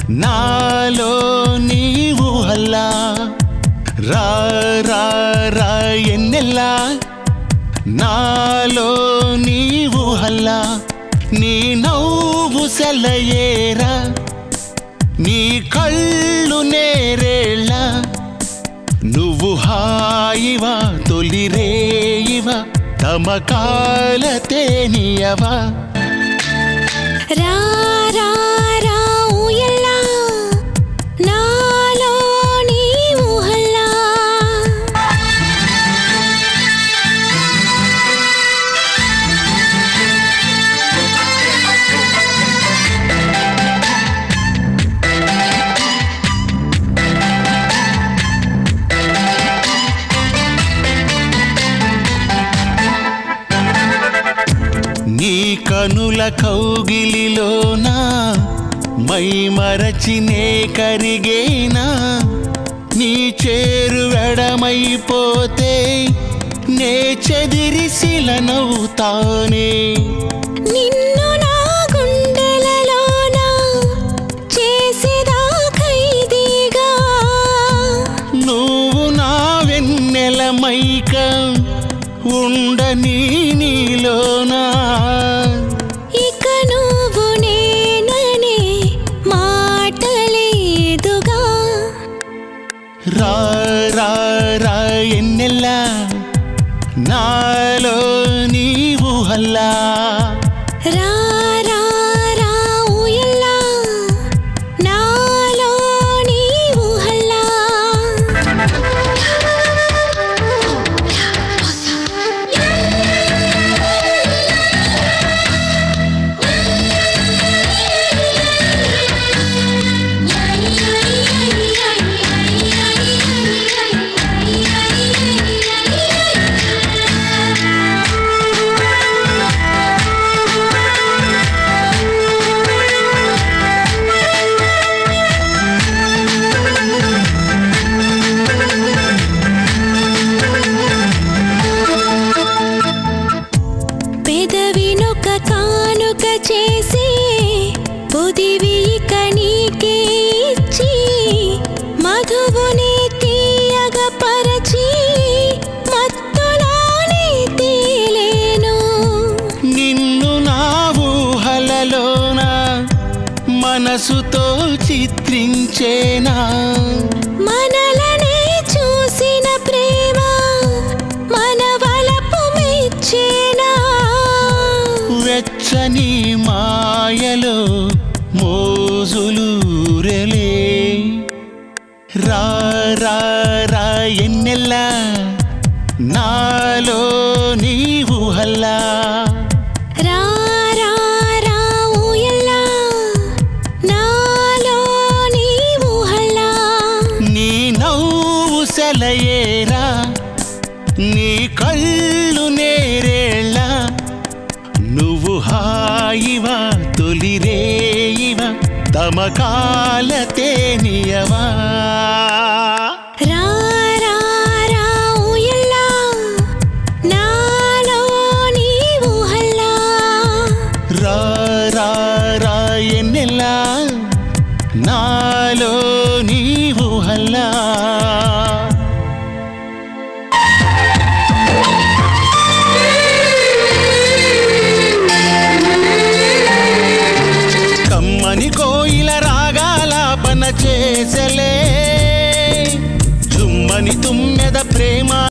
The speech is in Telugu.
నాలో నీవు హల్లా రా రా రా ఎన్నెల్లా నాలో నీవు హల్లా నీ నవ్వు సెలయేరా నీ కళ్ళు నేరేళ్ళ నువ్వు హాయివా తొలిరేయివా తమకాల తేనియవా రా రా రా ఊయల్లా నాలో నీవు హల్లా నీ కనుల కౌగిలిలోన మై మరచినే కరిగేనా నీ చేరువెడమైపోతే నే చెదిరిసిల నవ్వుతానే నిన్ను నా గుండెలలోన చేసేదా ఖైదీగా నువ్వు నా వెన్నెల మైకం ఉండని నీలోనా ఇక నువ్వు నేననే మాటలేదుగా రా రా రా ఎన్నెల్లా నాలో నీవు హల్లా రా రా రా ఊయల్లా నాలో నీవు హల్లా పెదవినొక కానుక చేసి పొదివి ఇక నీకే ఇచ్చి మధువుని తీయగా పరచి మత్తులోనే తేలేను నిన్ను నా ఊహలలోన మనసుతో చిత్రించేనా మనలనే చూసిన ప్రేమ మన వలపు మెచ్చేనా వెచ్చని మాయలో మోజులూరెలే రా రా రా ఎన్నెల్లా నాలో నీవు హల్లా రా రా రా ఊయల్లా నాలో నీవు హల్లా నీ నవ్వు సెలయేరా నీ కళ్ళు నేరేళ్ళ నువ్వు హాయివా తొలిరేయివా తమకాల తేనియవా రా రా రా ఊయల్లా నాలో నీవు హల్లా రా రా రా ఎన్నెల్లా నాలో నీవు హల్లా కమ్మని కోయిల రాగాలాపన చేసలే జుమ్మని తుమ్మెద ప్రేమ